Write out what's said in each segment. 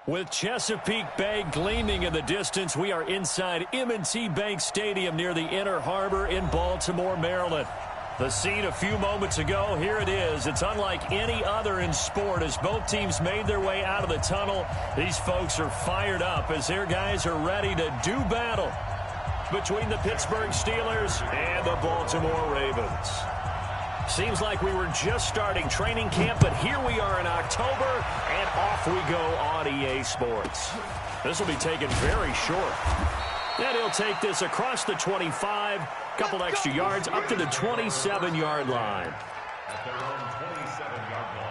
With Chesapeake Bay gleaming in the distance, we are inside M&T Bank Stadium near the Inner Harbor in Baltimore, Maryland. The scene a few moments ago, here it is. It's unlike any other in sport as both teams made their way out of the tunnel. These folks are fired up as their guys are ready to do battle between the Pittsburgh Steelers and the Baltimore Ravens. Seems like we were just starting training camp, but here we are in October, and off we go on EA Sports. This will be taken very short. And he'll take this across the 25, couple extra yards, up to the 27-yard line. At their own 27-yard line.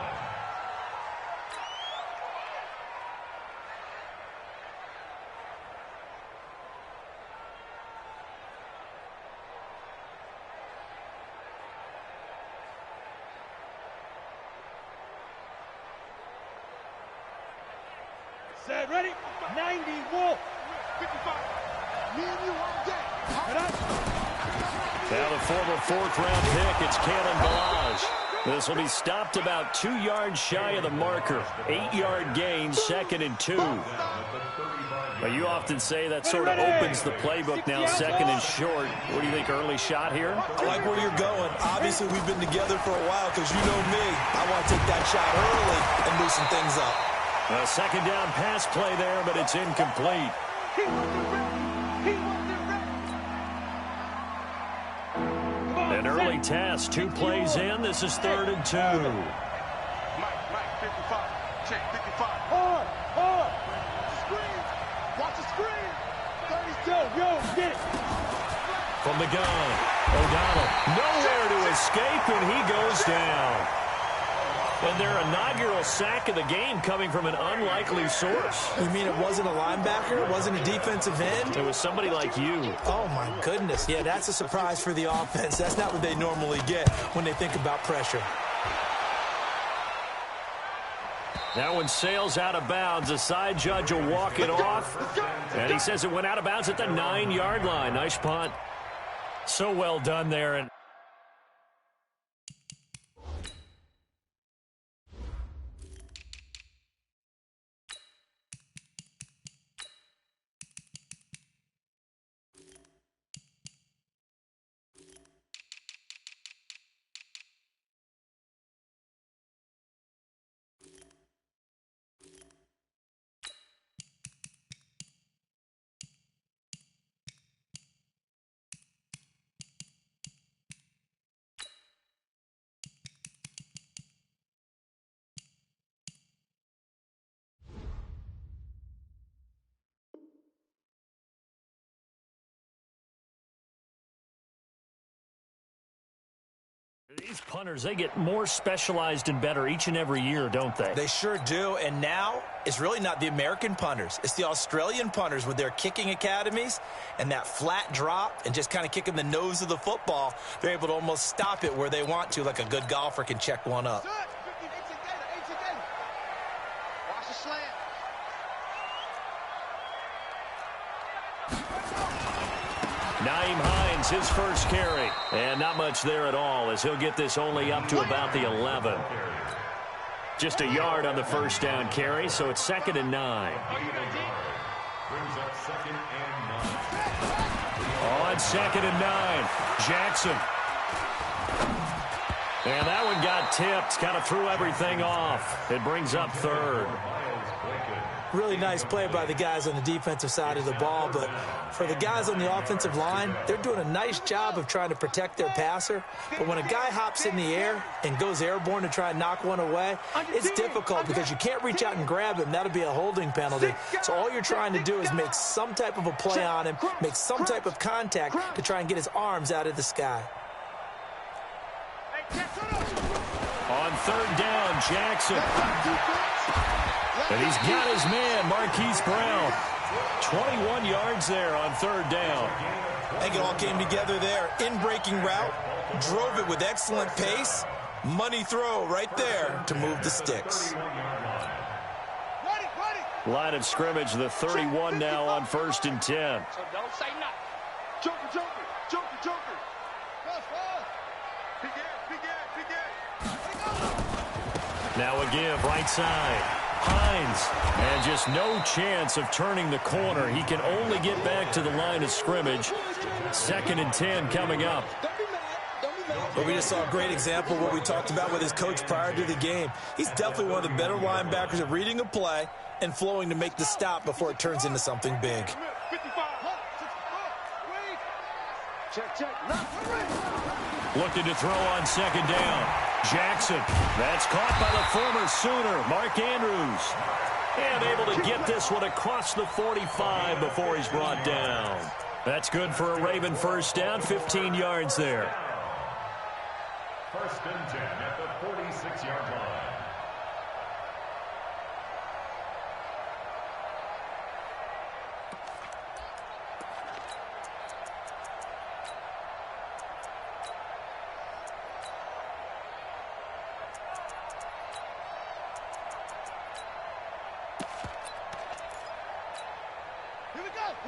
Set, ready? 90, wolf. 55. Me and you on deck. Now the former fourth-round pick, it's Kalen Balaj. This will be stopped about 2 yards shy of the marker. 8-yard gain, 2nd and 2. But you often say that sort of opens the playbook now, 2nd and short. What do you think, early shot here? I like where you're going. Obviously, we've been together for a while because you know me. I want to take that shot early and loosen things up. A second down pass play there, but it's incomplete. An early test, 2 plays in. This is 3rd and 2. Mike, 55. Check, 55. Hard. Screen. Watch the screen. 32. Yo, get it. From the gun, O'Donnell nowhere to escape, and he goes down. And their inaugural sack of the game coming from an unlikely source. You mean it wasn't a linebacker? It wasn't a defensive end? It was somebody like you. Oh, my goodness. Yeah, that's a surprise for the offense. That's not what they normally get when they think about pressure. That one sails out of bounds. A side judge will walk it off. And he says it went out of bounds at the 9-yard line. Nice punt. So well done there. And these punters, they get more specialized and better each and every year, don't they? They sure do, and now it's really not the American punters. It's the Australian punters with their kicking academies and that flat drop and just kind of kicking the nose of the football. They're able to almost stop it where they want to, like a good golfer can check one up. Watch the slant. Naeem Hines, his first carry. And not much there at all as he'll get this only up to about the 11. Just a yard on the first down carry, so it's 2nd and 9. Brings up 2nd and 9. On 2nd and 9, Jackson. And that one got tipped, kind of threw everything off. It brings up 3rd. Really nice play by the guys on the defensive side of the ball, but for the guys on the offensive line, they're doing a nice job of trying to protect their passer. But when a guy hops in the air and goes airborne to try and knock one away, it's difficult because you can't reach out and grab him. That'll be a holding penalty. So all you're trying to do is make some type of a play on him, make some type of contact to try and get his arms out of the sky. On 3rd down, Jackson. And he's got his man, Marquise Brown. 21 yards there on 3rd down. I think it all came together there. In-breaking route, drove it with excellent pace. Money throw right there to move the sticks. Line of scrimmage, the 31 now on 1st and 10. So don't say nothing. Joker. Now a give, right side. Hines. And just no chance of turning the corner. He can only get back to the line of scrimmage. 2nd and 10 coming up. But we just saw a great example of what we talked about with his coach prior to the game. He's definitely one of the better linebackers at reading a play and flowing to make the stop before it turns into something big. Looking to throw on 2nd down. Jackson. That's caught by the former Sooner, Mark Andrews. And able to get this one across the 45 before he's brought down. That's good for a Raven first down, 15 yards there. 1st and 10 at the 46-yard line.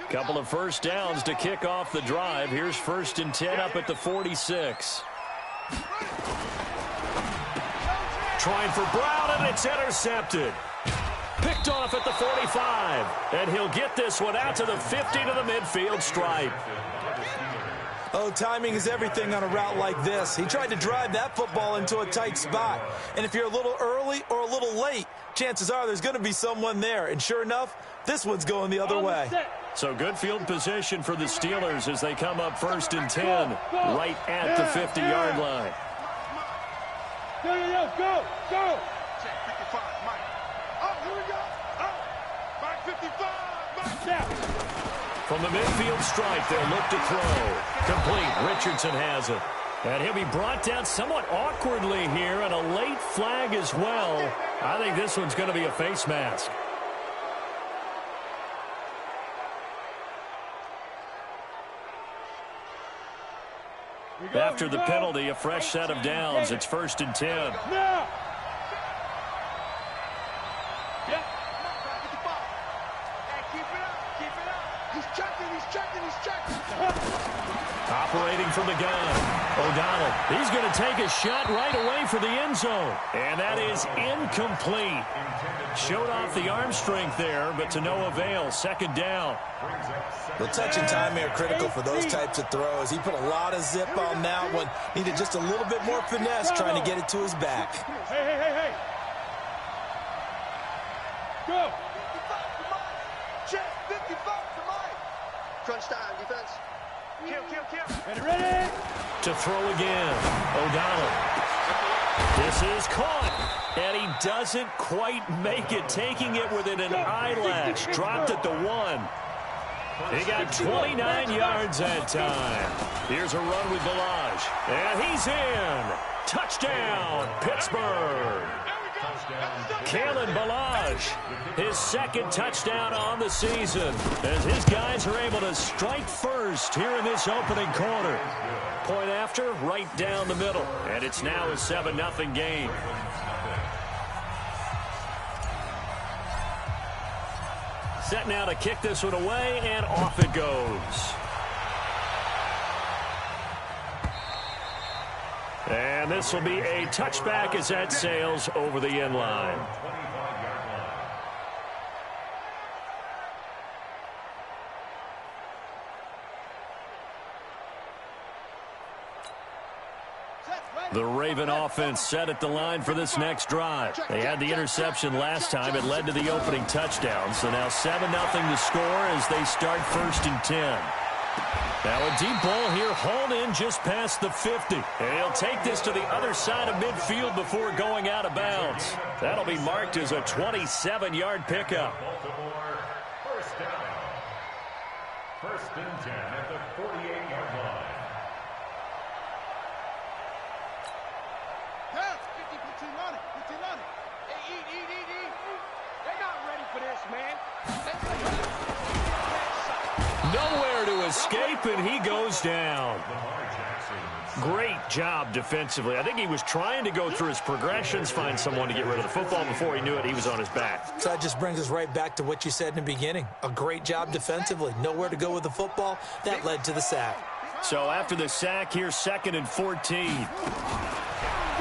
Couple of first downs to kick off the drive. Here's 1st and 10 up at the 46. Trying for Brown, and it's intercepted. Picked off at the 45. And he'll get this one out to the 50 to the midfield stripe. Oh, timing is everything on a route like this. He tried to drive that football into a tight spot. And if you're a little early or a little late, chances are there's going to be someone there. And sure enough, this one's going the other way. So good field position for the Steelers as they come up 1st and 10 right at the 50-yard line. Go. Check 55, Mike. Oh, here we go. Oh, back 55, Mike. Down. From the midfield stripe, they'll look to throw. Complete. Richardson has it. And he'll be brought down somewhat awkwardly here, and a late flag as well. I think this one's going to be a face mask. After the penalty, a fresh set of downs. It's 1st and 10. Now. He's checking. Operating from the gun. O'Donnell. He's going to take a shot right away for the end zone. And that is incomplete. Showed off the arm strength there, but to no avail. 2nd down. The touch and time are critical for those types of throws. He put a lot of zip on that one. Needed just a little bit more finesse trying to get it to his back. Hey. Go. Check 55 for Mike. Crunch time, defense. Kill. Ready? To throw again. O'Donnell. This is caught. And he doesn't quite make it. Taking it within an eyelash. Dropped at the 1. He got 29 yards that time. Here's a run with Balaj. And he's in. Touchdown, Pittsburgh. Kalen Balaj, his 2nd touchdown on the season, as his guys are able to strike first here in this opening quarter. Point after, right down the middle. And it's now a 7-0 game. Set now to kick this one away, and off it goes. And this will be a touchback as that sails over the end line. The Raven offense set at the line for this next drive. They had the interception last time. It led to the opening touchdown. So now 7-0 to score as they start 1st and 10. Now a deep ball here hauled in just past the 50. And he'll take this to the other side of midfield before going out of bounds. That'll be marked as a 27-yard pickup. Baltimore, 1st down. 1st and 10 at the 48-yard line. Nowhere to escape, and he goes down. Great job defensively. I think he was trying to go through his progressions, find someone to get rid of the football. Before he knew it, he was on his back. So that just brings us right back to what you said in the beginning. A great job defensively. Nowhere to go with the football. That led to the sack. So after the sack, here's 2nd and 14.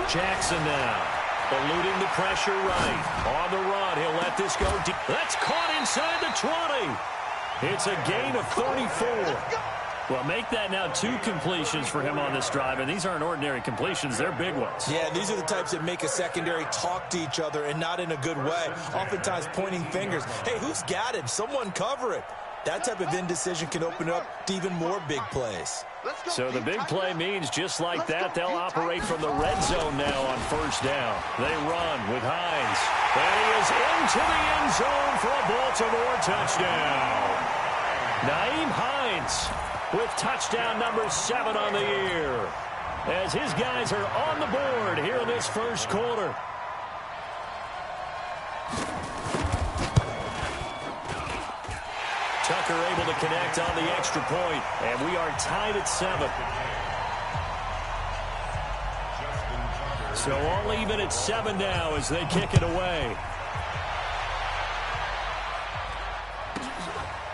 Jackson now. Eluding the pressure right. On the run, he'll let this go deep. That's caught inside the 20. It's a gain of 34. Well, make that now 2 completions for him on this drive, and these aren't ordinary completions. They're big ones. Yeah, these are the types that make a secondary talk to each other and not in a good way, oftentimes pointing fingers. Hey, who's got it? Someone cover it. That type of indecision can open up to even more big plays. So the big play means just like that, they'll operate from the red zone now on first down. They run with Hines. And he is into the end zone for a Baltimore touchdown. Nyheim Hines with touchdown number 7 on the year, as his guys are on the board here in this first quarter. Tucker able to connect on the extra point, and we are tied at 7. So all even at 7 now as they kick it away.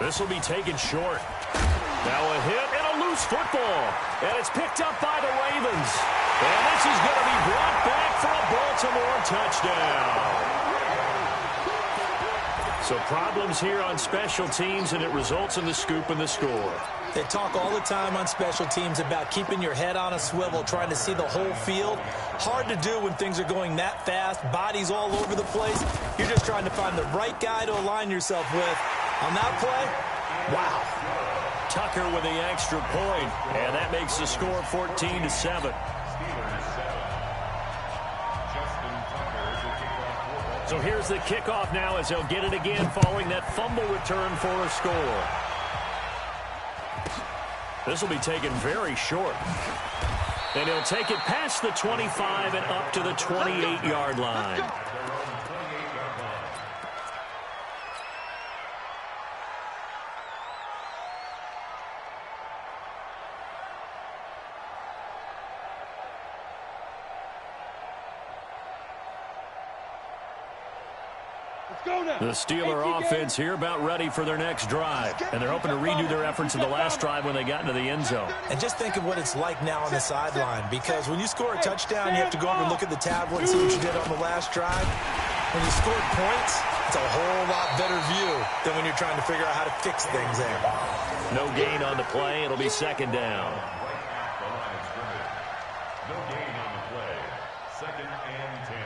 This will be taken short. Now a hit and a loose football. And it's picked up by the Ravens. And this is going to be brought back for a Baltimore touchdown. So problems here on special teams, and it results in the scoop and the score. They talk all the time on special teams about keeping your head on a swivel, trying to see the whole field. Hard to do when things are going that fast, bodies all over the place. You're just trying to find the right guy to align yourself with. On that play, wow. Tucker with the extra point, and that makes the score 14-7. So here's the kickoff now as they'll get it again following that fumble return for a score. This will be taken very short. And he'll take it past the 25 and up to the 28-yard line. The Steeler offense here about ready for their next drive. And they're hoping to redo their efforts in the last drive when they got into the end zone. And just think of what it's like now on the sideline, because when you score a touchdown, you have to go over and look at the tablet and see what you did on the last drive. When you scored points, it's a whole lot better view than when you're trying to figure out how to fix things there. No gain on the play. It'll be second down. No gain on the play. Second and 10.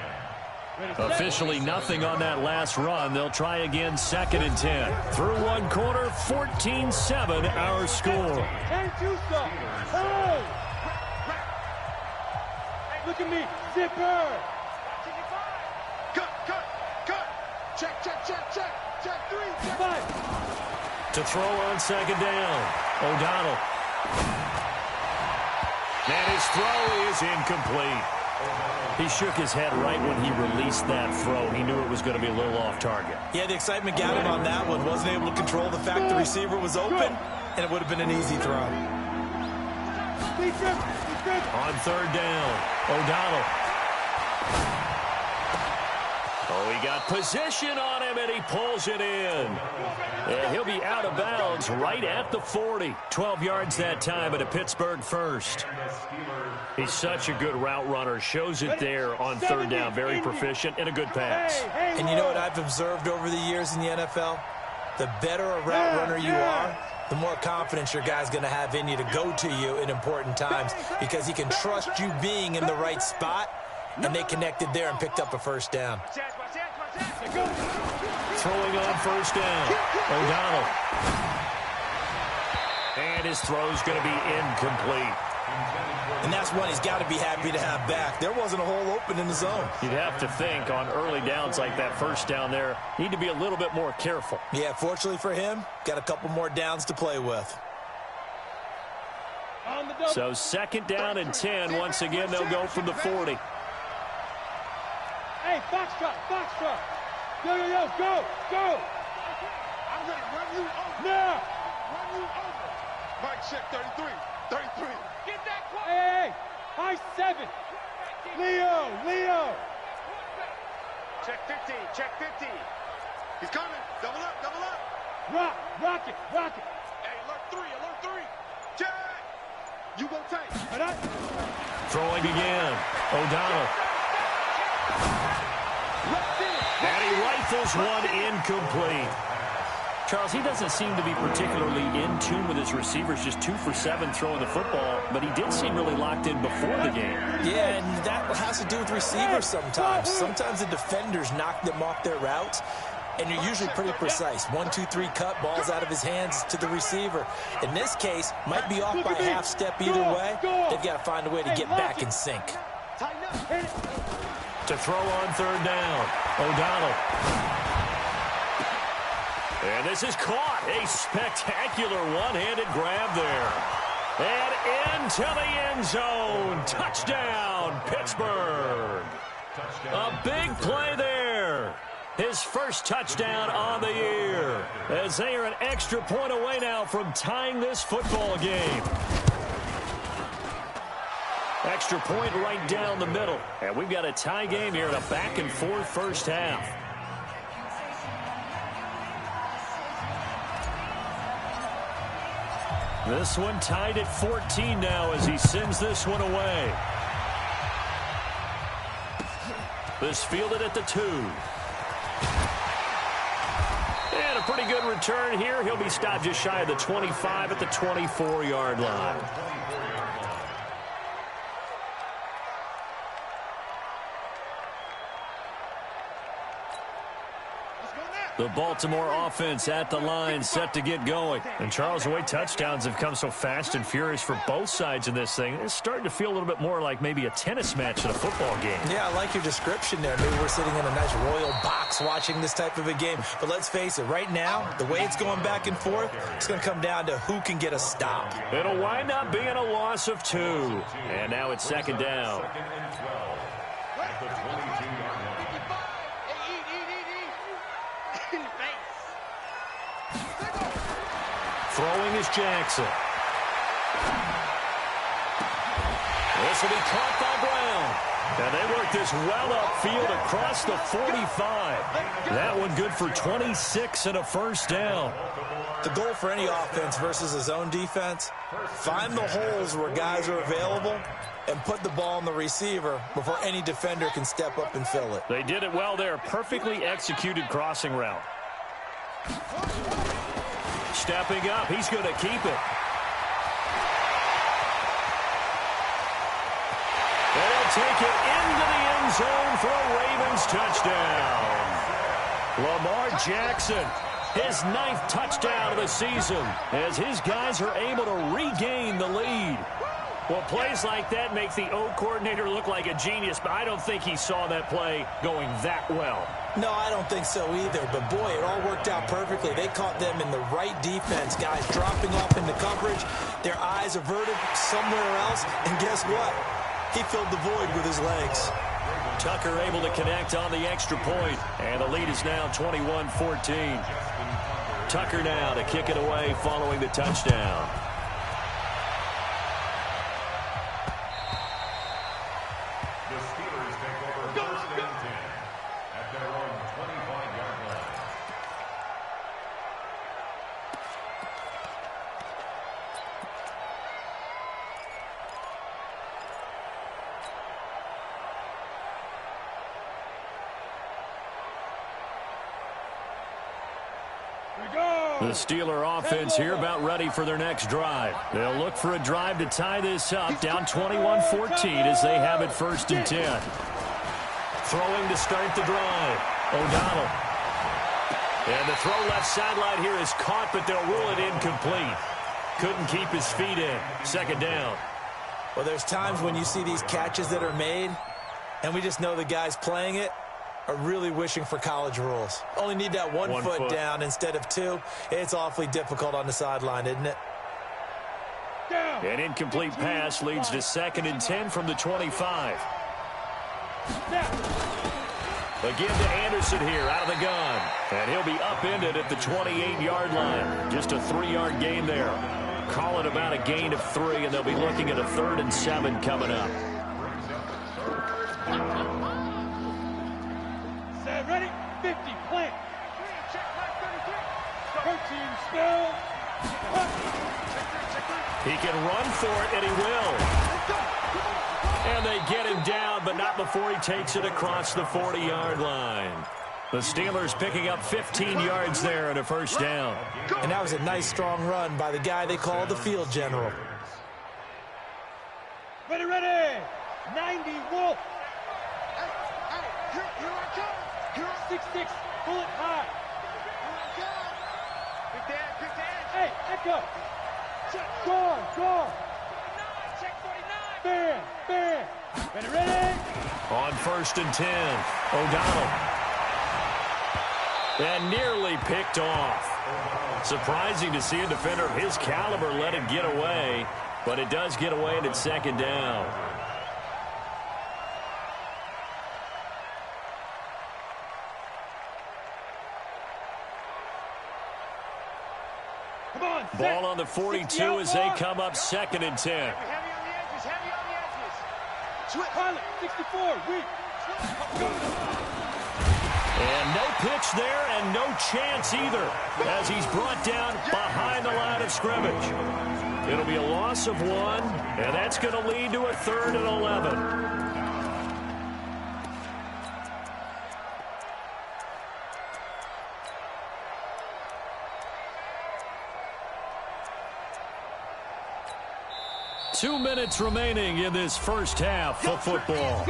Officially nothing on that last run. They'll try again, second and 10. Through one quarter, 14-7 our score. Hey, look at me, zipper. Cut. Check, 3, check 5. To throw on second down, O'Donnell. And his throw is incomplete. He shook his head right when he released that throw. He knew it was going to be a little off target. Yeah, the excitement got him on that one. Wasn't able to control the fact the receiver was open, and it would have been an easy throw. On third down, O'Donnell. Oh, he got position on him, and he pulls it in. And he'll be out of bounds right at the 40. 12 yards that time at a Pittsburgh first. He's such a good route runner. Shows it there on third down. Very proficient and a good pass. And you know what I've observed over the years in the NFL? The better a route runner you are, the more confidence your guy's going to have in you to go to you in important times, because he can trust you being in the right spot, and they connected there and picked up a first down. Throwing on first down, O'Donnell. And his throw's going to be incomplete. And that's one he's got to be happy to have back. There wasn't a hole open in the zone. You'd have to think on early downs like that first down there, need to be a little bit more careful. Yeah, fortunately for him, got a couple more downs to play with. So second down and 10. Once again, they'll go from the 40. Hey, foxtrot. Yo, go. I'm going to run you over. Now. Run you over. Mike, check 33. Get that quick. Hey, high 7. Leo. Check 50. He's coming. Double up. Rock it. Hey, alert 3. Check. You gonna take. Throwing again. O'Donnell. And he rifles one incomplete. Charles, he doesn't seem to be particularly in tune with his receivers, just 2 for 7 throwing the football, but he did seem really locked in before the game. Yeah, and that has to do with receivers sometimes. Sometimes the defenders knock them off their routes, and you're usually pretty precise. 1, 2, 3 cut, balls out of his hands to the receiver. In this case, might be off by a half step either way. They've got to find a way to get back in sync. To throw on third down, O'Donnell. And this is caught. A spectacular one-handed grab there. And into the end zone. Touchdown, Pittsburgh. A big play there. His first touchdown on the year. As they are an extra point away now from tying this football game. Extra point right down the middle. And we've got a tie game here in a back-and-forth first half. This one tied at 14 now as he sends this one away. This fielded at the 2. And a pretty good return here. He'll be stopped just shy of the 25 at the 24-yard line. The Baltimore offense at the line, set to get going. And Charles, the way touchdowns have come so fast and furious for both sides in this thing, it's starting to feel a little bit more like maybe a tennis match in a football game. Yeah, I like your description there. Maybe we're sitting in a nice royal box watching this type of a game. But let's face it, right now, the way it's going back and forth, it's going to come down to who can get a stop. It'll wind up being a loss of 2. And now it's second down. Throwing is Jackson. This will be caught by Brown. And they work this well upfield across the 45. That one good for 26 and a first down. The goal for any offense versus a zone defense, find the holes where guys are available and put the ball on the receiver before any defender can step up and fill it. They did it well there. Perfectly executed crossing route. Stepping up, he's going to keep it. They'll take it into the end zone for a Ravens touchdown. Lamar Jackson, his 9th touchdown of the season, as his guys are able to regain the lead. Well, plays like that make the O coordinator look like a genius, but I don't think he saw that play going that well. No, I don't think so either, but boy, it all worked out perfectly. They caught them in the right defense, guys dropping off into coverage, their eyes averted somewhere else, and guess what? He filled the void with his legs. Tucker able to connect on the extra point, and the lead is now 21-14. Tucker now to kick it away following the touchdown. The Steeler offense here about ready for their next drive. They'll look for a drive to tie this up, down 21-14 as they have it 1st and 10. Throwing to start the drive, O'Donnell. And the throw left sideline here is caught, but they'll rule it incomplete. Couldn't keep his feet in. 2nd down. Well, there's times when you see these catches that are made, and we just know the guys playing it are really wishing for college rules. Only need that one foot down instead of 2. It's awfully difficult on the sideline, isn't it? An incomplete pass leads to 2nd and 10 from the 25. Again to Anderson here out of the gun. And he'll be upended at the 28-yard line. Just a 3-yard gain there. Call it about a gain of 3, and they'll be looking at a 3rd and 7 coming up. Ready? 50, plant. 13, spell. He can run for it, and he will. And they get him down, but not before he takes it across the 40-yard line. The Steelers picking up 15 yards there and a first down. And that was a nice, strong run by the guy they call the field general. Ready, ready. 90, Wolf. Hey, here I come. 6'6", pull it high. Big dad. Hey, Echo. Go. Check 49. Bam. Ready. On 1st and 10, O'Donnell. And nearly picked off. Surprising to see a defender of his caliber let it get away, but it does get away and it's second down. Come on, Ball on the 42 as they come up 2nd and 10. Heavy on the edges. Switch. Pilot, 64, weak. And no pitch there and no chance either as he's brought down behind the line of scrimmage. It'll be a loss of 1, and that's going to lead to a 3rd and 11. Two minutes remaining in this first half of football.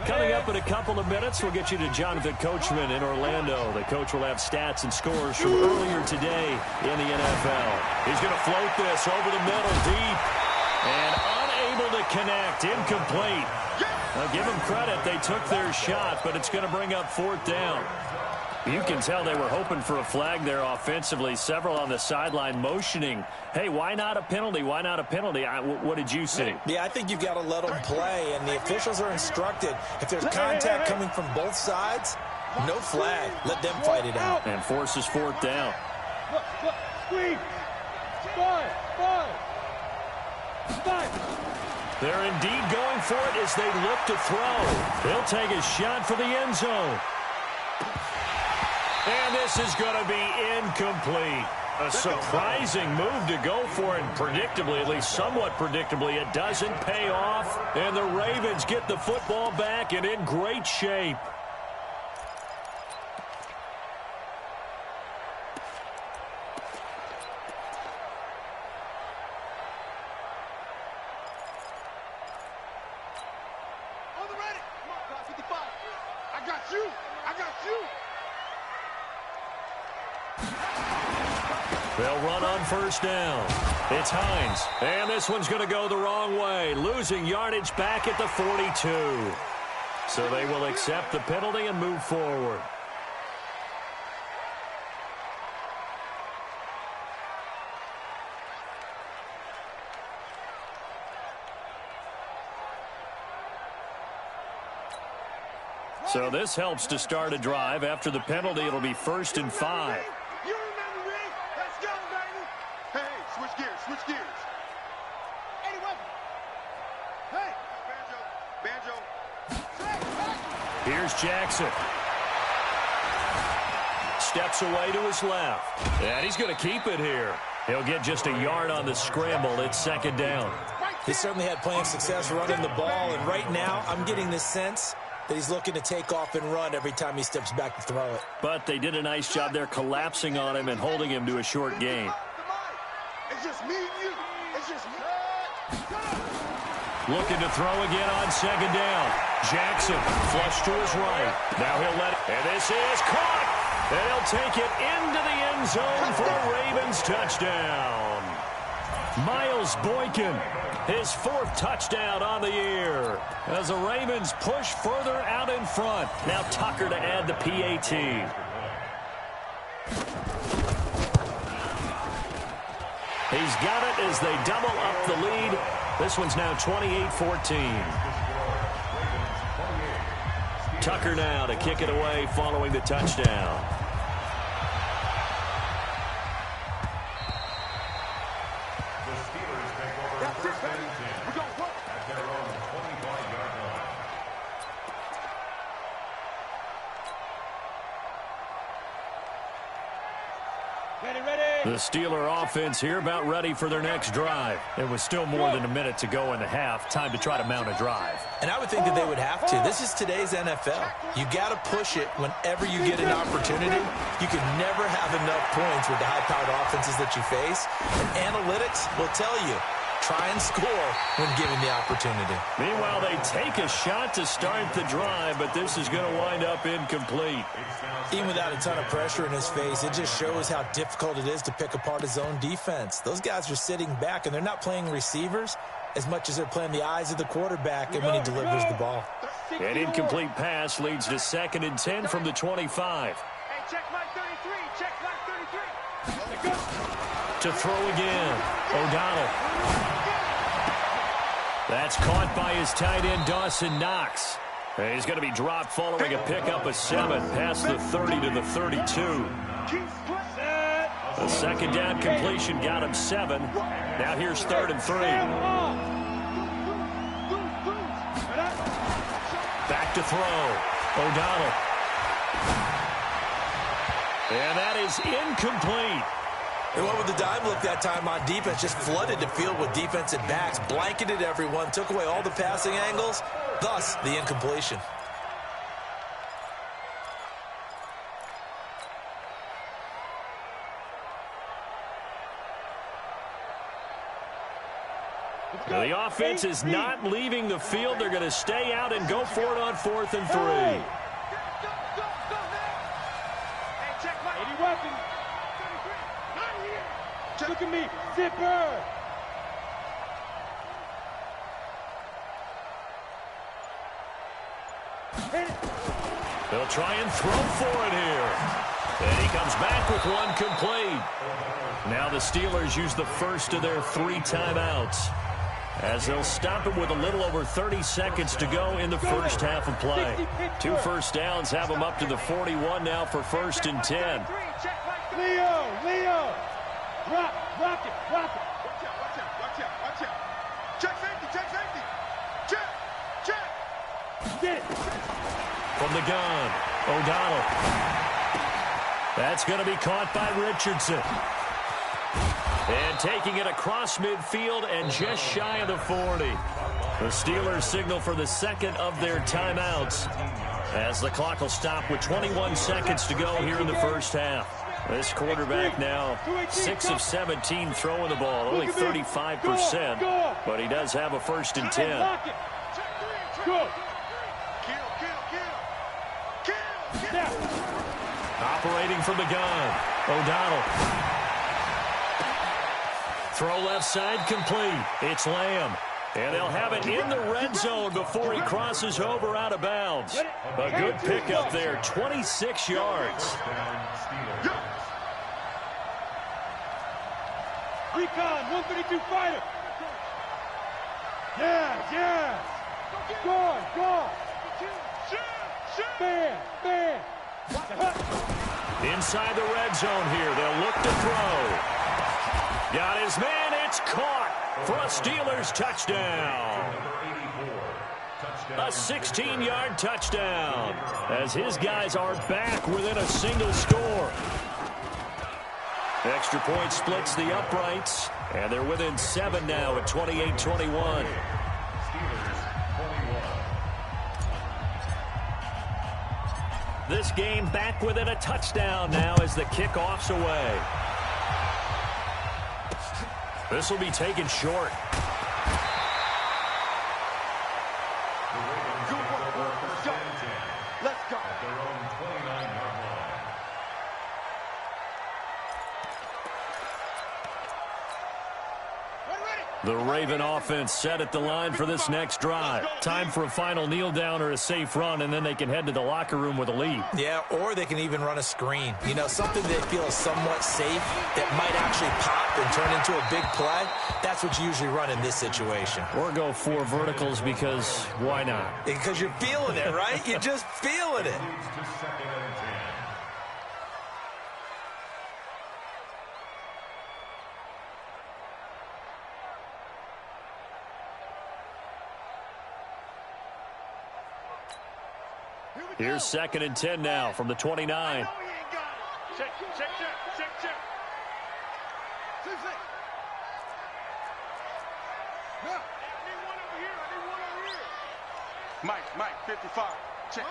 Coming up in a couple of minutes, we'll get you to Jonathan Coachman in Orlando. The coach will have stats and scores from earlier today in the NFL. He's going to float this over the middle deep and unable to connect. Incomplete. Now give them credit. They took their shot, but it's going to bring up 4th down. You can tell they were hoping for a flag there offensively. Several on the sideline motioning, hey, why not a penalty? Why not a penalty? What did you see? Yeah, I think you've got to let them play, and the officials are instructed. If there's contact coming from both sides, no flag. Let them fight it out. And forces 4th down. Squeeze. Five. They're indeed going for it as they look to throw. They'll take a shot for the end zone. And this is going to be incomplete. A surprising move to go for it. Predictably, at least somewhat predictably, it doesn't pay off. And the Ravens get the football back and in great shape. On the ready. Come on, 55. I got you. They'll run on 1st down. It's Hines. And this one's going to go the wrong way. Losing yardage back at the 42. So they will accept the penalty and move forward. So this helps to start a drive. After the penalty, it'll be 1st and 5. You remember me? Let's go, baby. Hey, switch gears. Anyway. Hey, banjo. Here's Jackson. Steps away to his left. And he's going to keep it here. He'll get just a yard on the scramble. It's 2nd down. He certainly had plenty of success running the ball, and right now I'm getting the sense that he's looking to take off and run every time he steps back to throw it. But they did a nice job there collapsing on him and holding him to a short gain. It's just me and you. It's just me. Looking to throw again on 2nd down. Jackson flush to his right. Now he'll let it. And this is caught. And he'll take it into the end zone for a Ravens touchdown. Miles Boykin, his 4th touchdown on the year. As the Ravens push further out in front. Now Tucker to add the PAT. He's got it as they double up the lead. This one's now 28-14. Tucker now to kick it away following the touchdown. The Steeler offense here about ready for their next drive. It was still more than a minute to go in the half. Time to try to mount a drive. And I would think that they would have to. This is today's NFL. You got to push it whenever you get an opportunity. You can never have enough points with the high-powered offenses that you face. And analytics will tell you, try and score when given the opportunity. Meanwhile, they take a shot to start the drive, but this is going to wind up incomplete. Even without a ton of pressure in his face, it just shows how difficult it is to pick apart his own defense. Those guys are sitting back, and they're not playing receivers as much as they're playing the eyes of the quarterback and when he delivers the ball. An incomplete pass leads to 2nd and 10 from the 25. Hey, check my 33. Check my 33. To throw again. O'Donnell. That's caught by his tight end, Dawson Knox. He's going to be dropped following a pickup of 7 past the 30 to the 32. The second down completion got him 7. Now here's 3rd and 3. Back to throw. O'Donnell. And that is incomplete. And what would the dime look that time on defense? Just flooded the field with defensive backs, blanketed everyone, took away all the passing angles, thus the incompletion. The offense is not leaving the field. They're going to stay out and go for it on 4th and 3. Look at me, zipper! They'll try and throw for it here. And he comes back with one complete. Now the Steelers use the first of their 3 timeouts, as they'll stop it with a little over 30 seconds to go in the first half of play. 2 first downs have them up to the 41 now for 1st and 10. Leo! Rock it! Watch out! Check safety! Check! Get it! From the gun, O'Donnell. That's going to be caught by Richardson. And taking it across midfield and just shy of the 40. The Steelers signal for the second of their timeouts, as the clock will stop with 21 seconds to go here in the first half. This quarterback now 6 of 17 throwing the ball, only 35%, but he does have a 1st and 10. Operating from the gun, O'Donnell. Throw left side complete. It's Lamb. And they'll have it in the red zone before he crosses over out of bounds. A good pickup there, 26 yards. Recon, 132 fighter. Yeah. Go. Bam. Inside the red zone here, they'll look to throw. Got his man, it's caught for a Steelers touchdown. A 16-yard touchdown, as his guys are back within a single score. Extra point splits the uprights, and they're within 7 now at 28-21. This game back within a touchdown now as the kickoff's away. This will be taken short. Let's go. The Raven offense set at the line for this next drive. Time for a final kneel down or a safe run, and then they can head to the locker room with a lead. Yeah, or they can even run a screen. You know, something they feel is somewhat safe that might actually pop and turn into a big play. That's what you usually run in this situation. Or go 4 verticals, because why not? Because you're feeling it, right? You're just feeling it. Here's 2nd and 10 now from the 29. Check. Mike, 55. Check.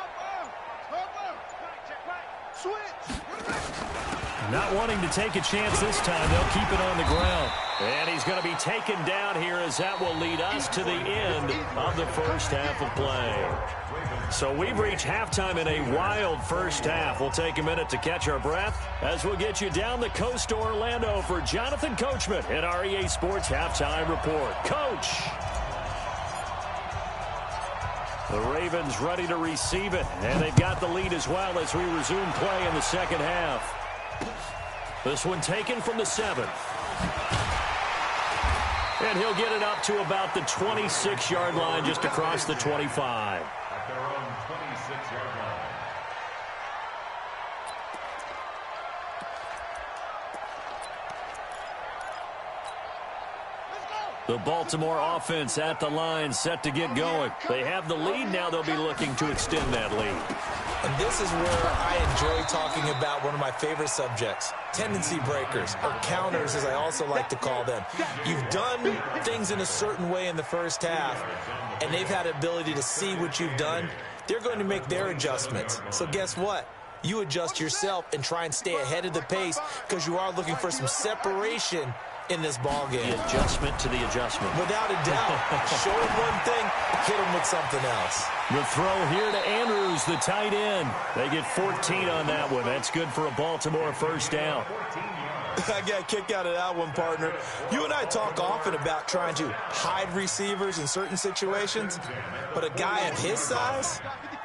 Switch. Not wanting to take a chance this time, they'll keep it on the ground. And he's going to be taken down here as that will lead us to the end of the first half of play. So we've reached halftime in a wild first half. We'll take a minute to catch our breath as we'll get you down the coast to Orlando for Jonathan Coachman at our EA Sports Halftime Report. Coach! The Ravens ready to receive it, and they've got the lead as well as we resume play in the second half. This one taken from the 7. And he'll get it up to about the 26-yard line just across the 25. At their own 26-yard line. The Baltimore offense at the line set to get going. They have the lead. Now they'll be looking to extend that lead. And this is where I enjoy talking about one of my favorite subjects, tendency breakers, or counters as I also like to call them. You've done things in a certain way in the first half, and they've had the ability to see what you've done. They're going to make their adjustments. So guess what? You adjust yourself and try and stay ahead of the pace because you are looking for some separation in this ball game. The adjustment to the adjustment. Without a doubt. Show him one thing, hit him with something else. The throw here to Andrews, the tight end. They get 14 on that one. That's good for a Baltimore first down. I got a kick out of that one, partner. You and I talk often about trying to hide receivers in certain situations, but a guy of his size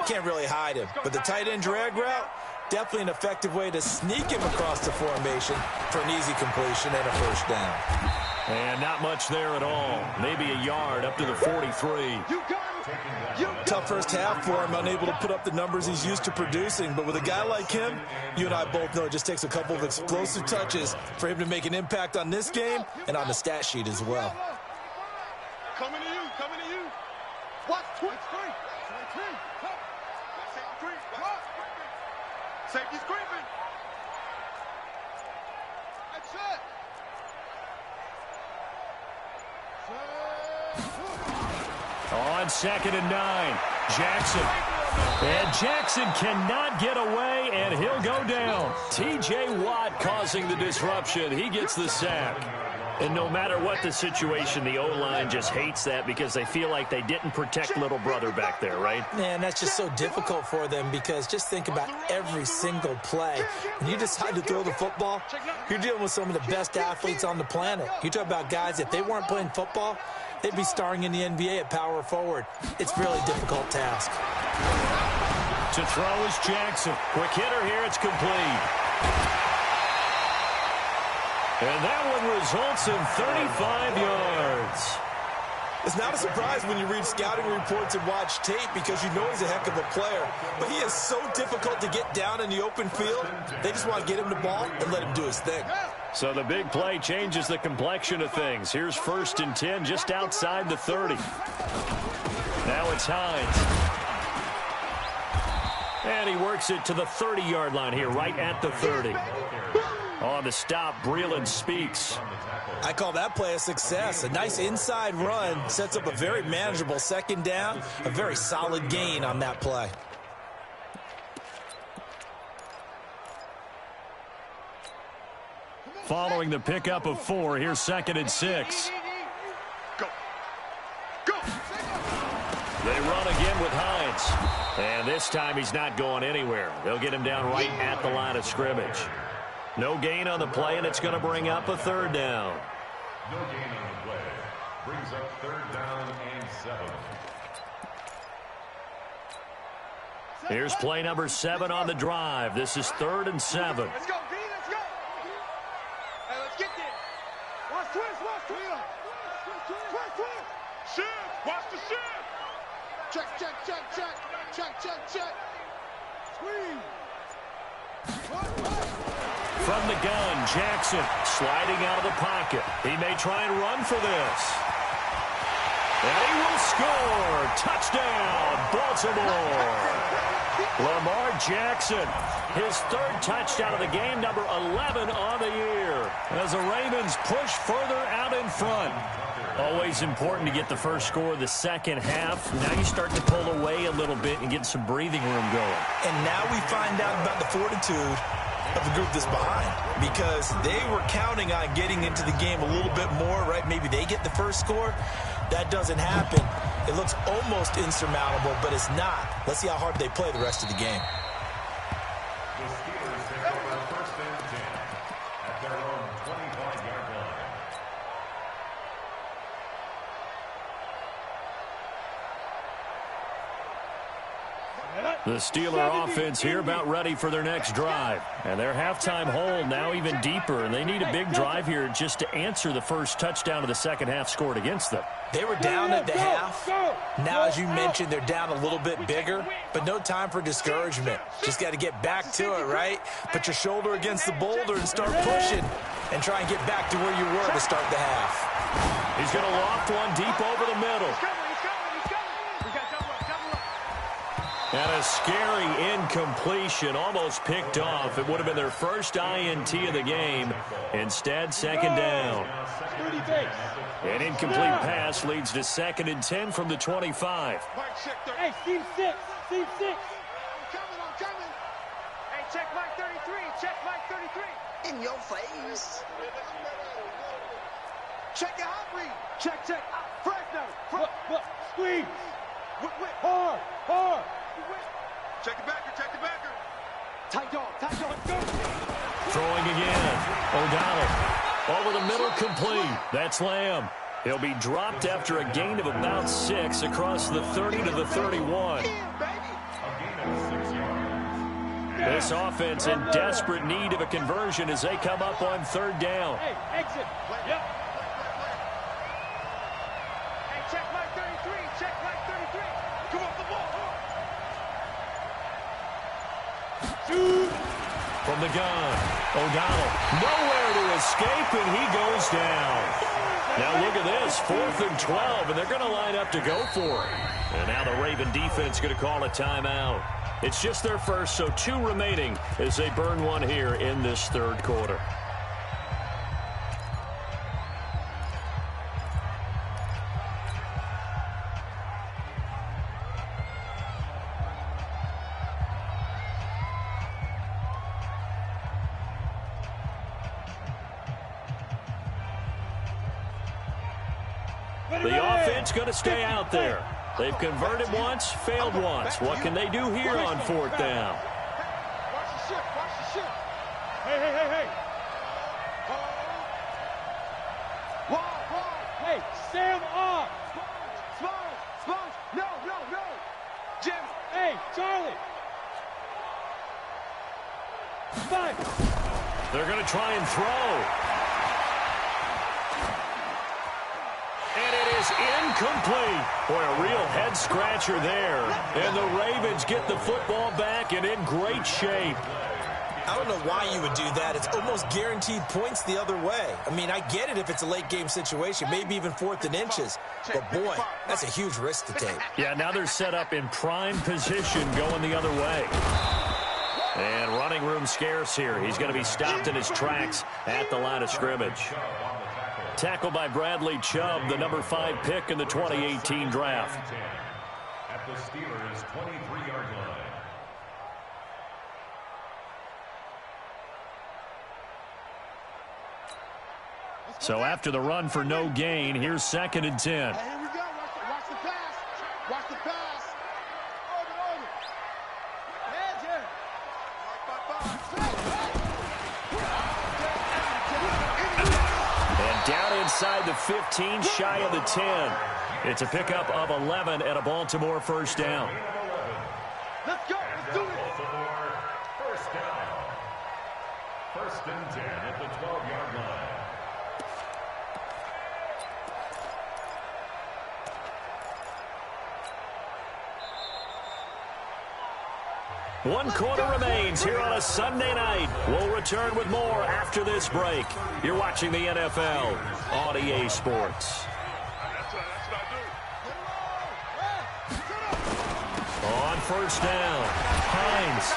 can't really hide him. But the tight end drag route, definitely an effective way to sneak him across the formation for an easy completion and a first down. And not much there at all. Maybe a yard up to the 43. Tough first half for him, unable to put up the numbers he's used to producing. But with a guy like him, you and I both know it just takes a couple of explosive touches for him to make an impact on this game and on the stat sheet as well. Coming to you. Watch, twitch, three. Safety's creeping. That's it. On 2nd and 9, Jackson. And Jackson cannot get away, and he'll go down. T.J. Watt causing the disruption. He gets the sack. And no matter what the situation, the O-line just hates that because they feel like they didn't protect little brother back there, right? Man, that's just so difficult for them because just think about every single play. When you decide to throw the football, you're dealing with some of the best athletes on the planet. You talk about guys, if they weren't playing football, they'd be starring in the NBA at power forward. It's a really difficult task. To throw is Jackson. Quick hitter here, it's complete. And that one results in 35 yards. It's not a surprise when you read scouting reports and watch tape because you know he's a heck of a player. But he is so difficult to get down in the open field. They just want to get him the ball and let him do his thing. So the big play changes the complexion of things. Here's 1st and 10 just outside the 30. Now it's Hines. And he works it to the 30-yard line here, right at the 30. On the stop, Breeland Speaks. I call that play a success. A nice inside run sets up a very manageable 2nd down, a very solid gain on that play. Following the pickup of 4, here's 2nd and 6. Go. They run again with Hines. And this time he's not going anywhere. They'll get him down right at the line of scrimmage. No gain on the play, and it's going to bring up a 3rd down. No gain on the play. Brings up 3rd down and 7. Here's play number 7 on the drive. This is 3rd and 7. Let's go, D, let's go. Hey, let's get there. Watch twist. Shift, watch the shift. Check. Squeeze. From the gun, Jackson sliding out of the pocket. He may try and run for this. And he will score. Touchdown, Baltimore. Lamar Jackson, his third touchdown of the game, number 11 on the year, as the Ravens push further out in front. Always important to get the first score of the second half. Now you start to pull away a little bit and get some breathing room going. And now we find out about the fortitude of the group that's behind, because they were counting on getting into the game a little bit more, right? Maybe they get the first score. That doesn't happen. It looks almost insurmountable, but it's not. Let's see how hard they play the rest of the game. The Steelers take over first and 10 at their own 25-yard line. The Steeler offense here about ready for their next drive. And their halftime hole now even deeper. And they need a big drive here just to answer the first touchdown of the second half scored against them. They were down at the half. Now, as you mentioned, they're down a little bit bigger, but no time for discouragement. Just got to get back to it, right? Put your shoulder against the boulder and start pushing and try and get back to where you were to start the half. He's going to loft one deep over the middle. And a scary incompletion, almost picked off. It would have been their first INT of the game. Instead, second down. An incomplete pass leads to 2nd and 10 from the 25. Hey, team 6. I'm coming. Hey, check Mike 33. Check Mike 33. In your face. Check your hot read. Check. Fresno. Squeeze. Hard. Check the backer. Tight dog. Go. Throwing again. O'Donnell. Over the middle, complete. That's Lamb. He'll be dropped after a gain of about 6 across the 30 to the 31. This offense in desperate need of a conversion as they come up on 3rd down. Hey, exit. Yep. Hey, check Mike 33. Come off the ball. Shoot. From the gun, O'Donnell nowhere to escape, and he goes down. Now look at this, 4th and 12, and they're going to line up to go for it. And now the Raven defense going to call a timeout. It's just their first, so 2 remaining as they burn one here in this 3rd quarter. The offense going to stay out there. They've converted once, failed once. What can they do here on 4th down? Watch the shift. Hey. Wide. Hey, Sam off. Smalls. No. Jim. Hey, Charlie. Spike. They're going to try and throw. And it is incomplete. Boy, a real head-scratcher there. And the Ravens get the football back and in great shape. I don't know why you would do that. It's almost guaranteed points the other way. I mean, I get it if it's a late-game situation, maybe even 4th and inches. But, boy, that's a huge risk to take. Yeah, now they're set up in prime position going the other way. And running room scarce here. He's going to be stopped in his tracks at the line of scrimmage. Tackled by Bradley Chubb, the number 5 pick in the 2018 draft. At the Steelers' 23-yard line. So after the run for no gain, here's 2nd and 10. Hey, here we go. Watch the pass. Order. Heads here. And down inside the 15, shy of the 10. It's a pickup of 11 and a Baltimore first down. Let's go. Let's do it. Baltimore, first down. 1st and 10 at the 12-yard line. One quarter remains here on a Sunday night. We'll return with more after this break. You're watching the NFL on EA Sports. On first down. Hines.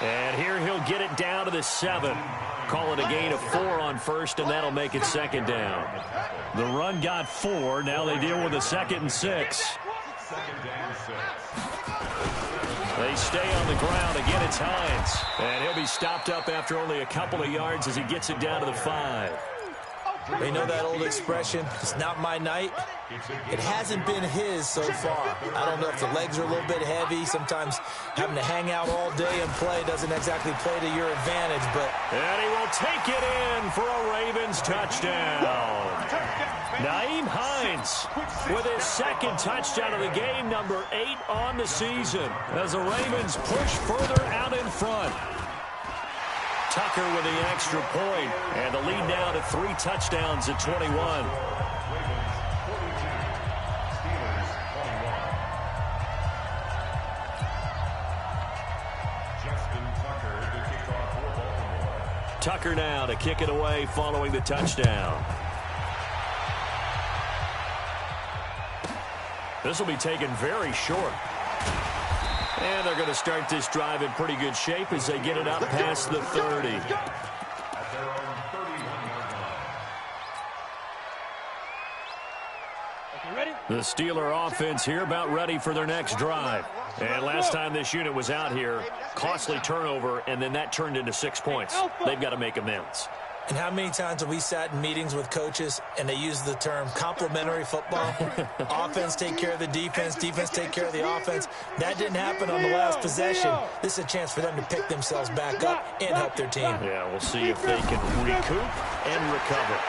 And here he'll get it down to the 7. Call it a gain of 4 on first, and that'll make it second down. The run got 4. Now they deal with a 2nd and 6. They stay on the ground. Again, it's Hines. And he'll be stopped up after only a couple of yards as he gets it down to the 5. They know that old expression, it's not my night. It hasn't been his so far. I don't know if the legs are a little bit heavy. Sometimes having to hang out all day and play doesn't exactly play to your advantage. But and he will take it in for a Ravens touchdown. Nyheim Hines with his 2nd touchdown of the game, number 8 on the season, as the Ravens push further out in front. Tucker with the extra point, and the lead now to 3 touchdowns at 21. Tucker now to kick it away following the touchdown. This will be taken very short. And they're going to start this drive in pretty good shape as they get it up past the 30. The Steeler offense here about ready for their next drive. And last time this unit was out here, costly turnover, and then that turned into 6 points. They've got to make amends. And how many times have we sat in meetings with coaches and they use the term complementary football? Offense take care of the defense, defense take care of the offense. That didn't happen on the last possession. This is a chance for them to pick themselves back up and help their team. Yeah, we'll see if they can recoup and recover.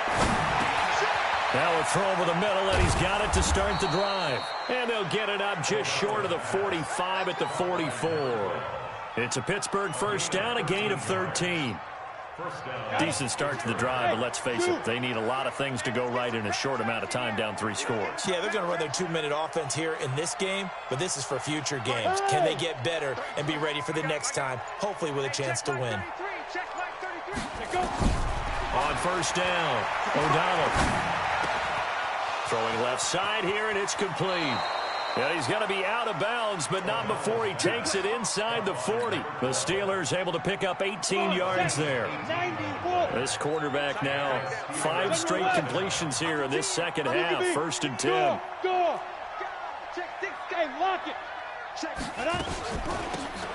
Now a throw over the middle, and he's got it to start the drive. And they'll get it up just short of the 45 at the 44. It's a Pittsburgh first down, a gain of 13. Decent start to the drive, but let's face it, they need a lot of things to go right in a short amount of time, down 3 scores. Yeah, they're going to run their 2-minute offense here in this game, but this is for future games. Can they get better and be ready for the next time, hopefully with a chance to win? On first down, O'Donnell. Throwing left side here, and it's complete. Yeah, he's going to be out of bounds, but not before he takes it inside the 40. The Steelers able to pick up 18 yards there. This quarterback now, 5 straight completions here in this second half. 1st and 10.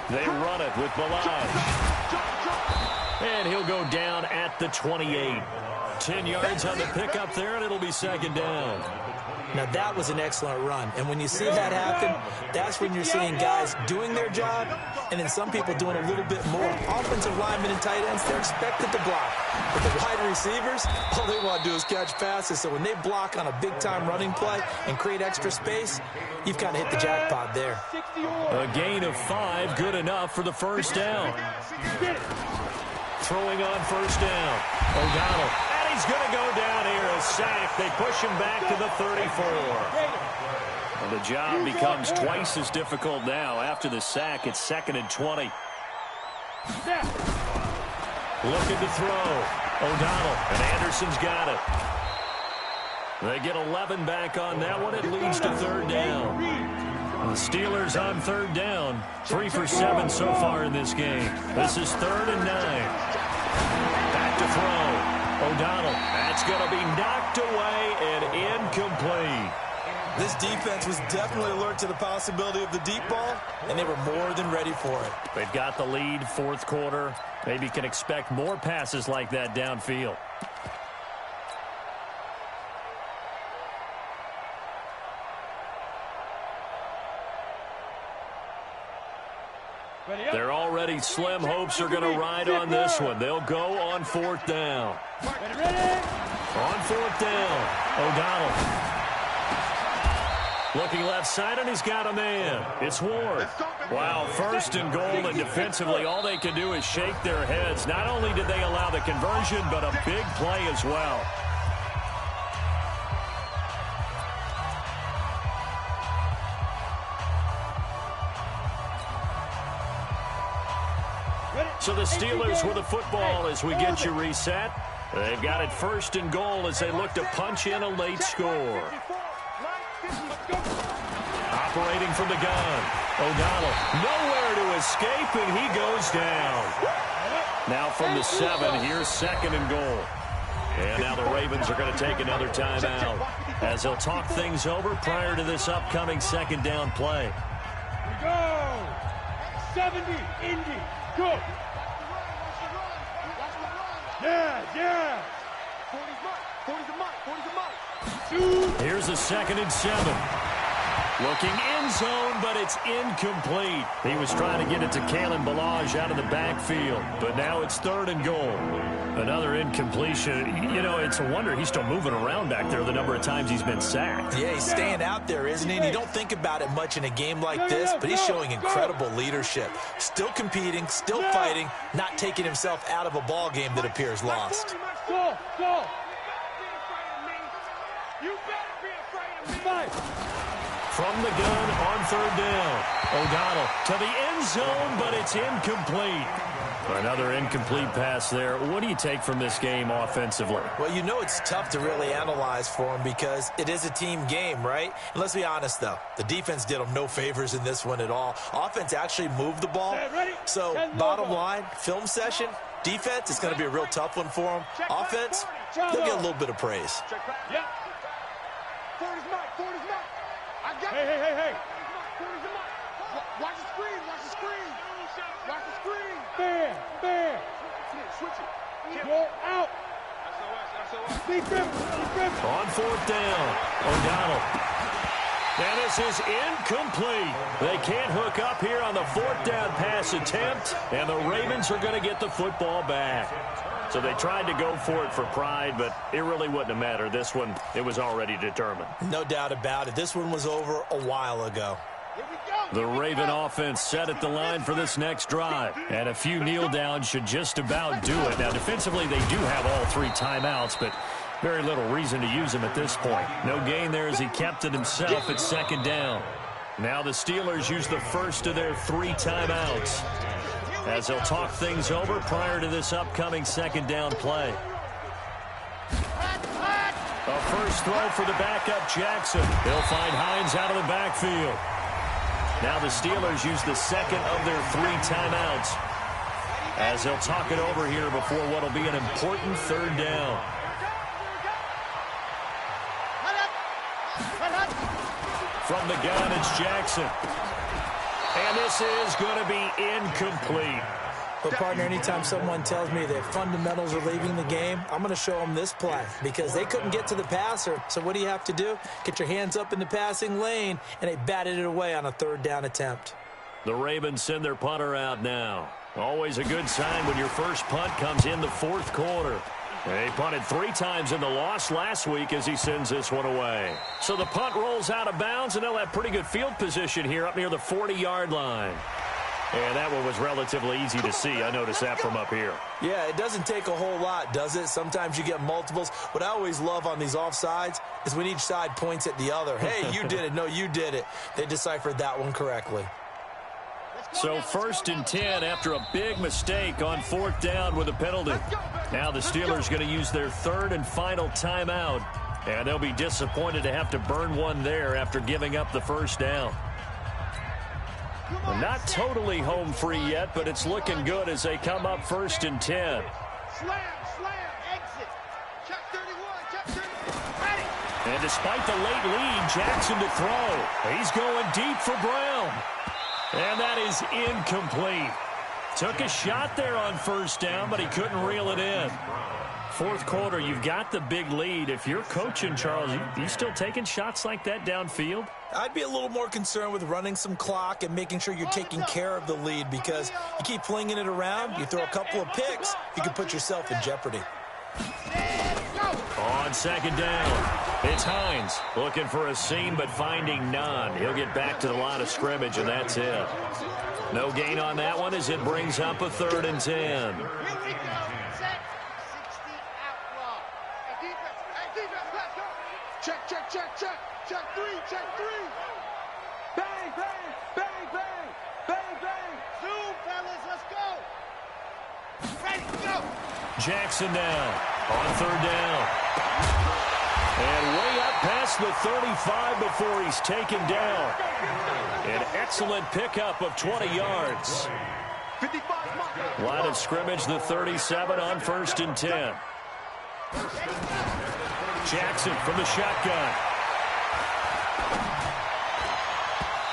They run it with Balaj. And he'll go down at the 28. 10 yards on the pickup there, and it'll be second down. Now, that was an excellent run. And when you see that happen, that's when you're seeing guys doing their job and then some people doing a little bit more. Offensive linemen and tight ends, they're expected to block. But the wide receivers, all they want to do is catch passes. So when they block on a big-time running play and create extra space, you've kind of hit the jackpot there. A gain of 5, good enough for the first down. Throwing on first down, O'Donnell. He's going to go down here, a sack. They push him back to the 34. And the job becomes twice as difficult now. After the sack, it's 2nd and 20. Looking to throw. O'Donnell, and Anderson's got it. They get 11 back on that one. It leads to 3rd down. The Steelers on 3rd down. 3 for 7 so far in this game. This is 3rd and 9. Back to throw. O'Donnell, that's going to be knocked away and incomplete. This defense was definitely alert to the possibility of the deep ball, and they were more than ready for it. They've got the lead, 4th quarter. Maybe can expect more passes like that downfield. They're already slim hopes are going to ride on this one. They'll go on 4th down. On 4th down, O'Donnell. Looking left side, and he's got a man. It's Ward. Wow, 1st and goal, and defensively, all they can do is shake their heads. Not only did they allow the conversion, but a big play as well. So the Steelers with the football as we get you reset. They've got it 1st and goal as they look to punch in a late score. Operating from the gun. O'Donnell nowhere to escape, and he goes down. Now from the 7, here's 2nd and goal. And now the Ravens are going to take another timeout as they'll talk things over prior to this upcoming 2nd down play. Go! 70, Indy, go! Yeah! 40's a mark. Here's a 2nd and 7. Looking end zone, but it's incomplete. He was trying to get it to Kalen Ballage out of the backfield, but now it's 3rd and goal. Another incompletion. You know, it's a wonder he's still moving around back there the number of times he's been sacked. Yeah, he's staying out there, isn't he? And you don't think about it much in a game like this, but he's showing incredible leadership. Still competing, still fighting, not taking himself out of a ball game that appears lost. Go! You better be afraid of me! From the gun on 3rd down. O'Donnell to the end zone, but it's incomplete. Another incomplete pass there. What do you take from this game offensively? Well, you know it's tough to really analyze for him because it is a team game, right? And let's be honest, though. The defense did them no favors in this one at all. Offense actually moved the ball. So, bottom line, film session, defense is going to be a real tough one for them. Offense, they'll get a little bit of praise. Yep. 40's mark. Hey. Watch the screen. Watch the screen. Bam. Switch it. Go out. Defense. On 4th down, O'Donnell. And this is incomplete. They can't hook up here on the 4th down pass attempt, and the Ravens are going to get the football back. So they tried to go for it for pride, but it really wouldn't have mattered. This one, it was already determined. No doubt about it. This one was over a while ago. The Raven offense set at the line for this next drive. And a few kneel downs should just about do it. Now, defensively, they do have all 3 timeouts, but very little reason to use them at this point. No gain there as he kept it himself at 2nd down. Now the Steelers use the first of their 3 timeouts as they'll talk things over prior to this upcoming 2nd down play. A first throw for the backup Jackson. He'll find Hines out of the backfield. Now the Steelers use the 2nd of their 3 timeouts as they'll talk it over here before what will be an important 3rd down. From the gun, it's Jackson. And this is going to be incomplete. But, partner, anytime someone tells me that fundamentals are leaving the game, I'm going to show them this play because they couldn't get to the passer. So what do you have to do? Get your hands up in the passing lane, and they batted it away on a 3rd down attempt. The Ravens send their punter out now. Always a good sign when your first punt comes in the 4th quarter. He punted 3 times in the loss last week as he sends this one away. So the punt rolls out of bounds, and they'll have pretty good field position here up near the 40-yard line. And that one was relatively easy to see. I noticed that from up here. Yeah, it doesn't take a whole lot, does it? Sometimes you get multiples. What I always love on these offsides is when each side points at the other. Hey, you did it. No, you did it. They deciphered that one correctly. So 1st and 10 after a big mistake on 4th down with a penalty. Now the Steelers going to use their 3rd and final timeout. And they'll be disappointed to have to burn one there after giving up the 1st down. Well, not totally home free yet, but it's looking good as they come up 1st and 10. Slam, exit. Check 31, check 31. Ready. And despite the late lead, Jackson to throw. He's going deep for Brown. And that is incomplete. Took a shot there on 1st down, but he couldn't reel it in. 4th quarter, you've got the big lead. If you're coaching, Charles, you still taking shots like that downfield? I'd be a little more concerned with running some clock and making sure you're taking care of the lead because you keep flinging it around, you throw a couple of picks, you can put yourself in jeopardy. On 2nd down, it's Hines looking for a seam but finding none. He'll get back to the line of scrimmage, and that's it. No gain on that one as it brings up a 3rd and 10. Check 3. Bang. Zoom, fellas, let's go. Ready, go. Jackson down on 3rd down. And way up past the 35 before he's taken down. An excellent pickup of 20 yards. Line of scrimmage, the 37 on 1st and 10. Jackson from the shotgun.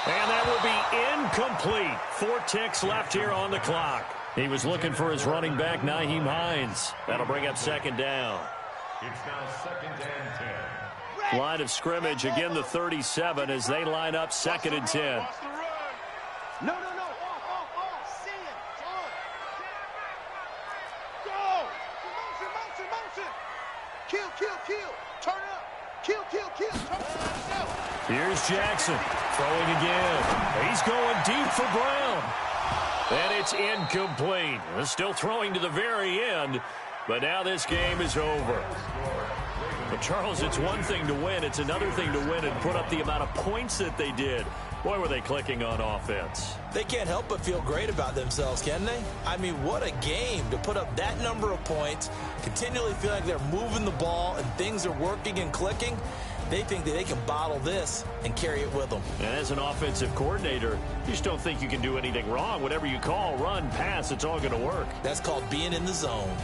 And that will be incomplete. 4 ticks left here on the clock. He was looking for his running back, Nyheim Hines. That'll bring up 2nd down. It's now 2nd and 10. Line of scrimmage, again the 37 as they line up 2nd and 10. No. See it. Go. Motion. Kill. Turn up. Kill. Turn up. Here's Jackson throwing again. He's going deep for Brown. And it's incomplete. Still throwing to the very end, but now this game is over. But, Charles, it's one thing to win. It's another thing to win and put up the amount of points that they did. Boy, were they clicking on offense. They can't help but feel great about themselves, can they? I mean, what a game to put up that number of points, continually feel like they're moving the ball and things are working and clicking. They think that they can bottle this and carry it with them. And as an offensive coordinator, you just don't think you can do anything wrong. Whatever you call, run, pass, it's all going to work. That's called being in the zone.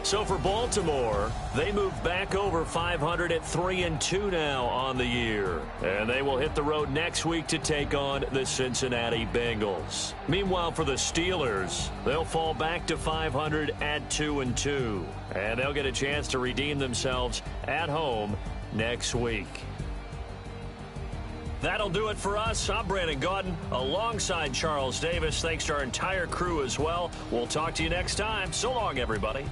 So for Baltimore, they move back over 500 at 3-2 now on the year. And they will hit the road next week to take on the Cincinnati Bengals. Meanwhile, for the Steelers, they'll fall back to 500 at 2-2. And they'll get a chance to redeem themselves at home next week. That'll do it for us. I'm Brandon Gaudin alongside Charles Davis. Thanks to our entire crew as well. We'll talk to you next time. So long, everybody.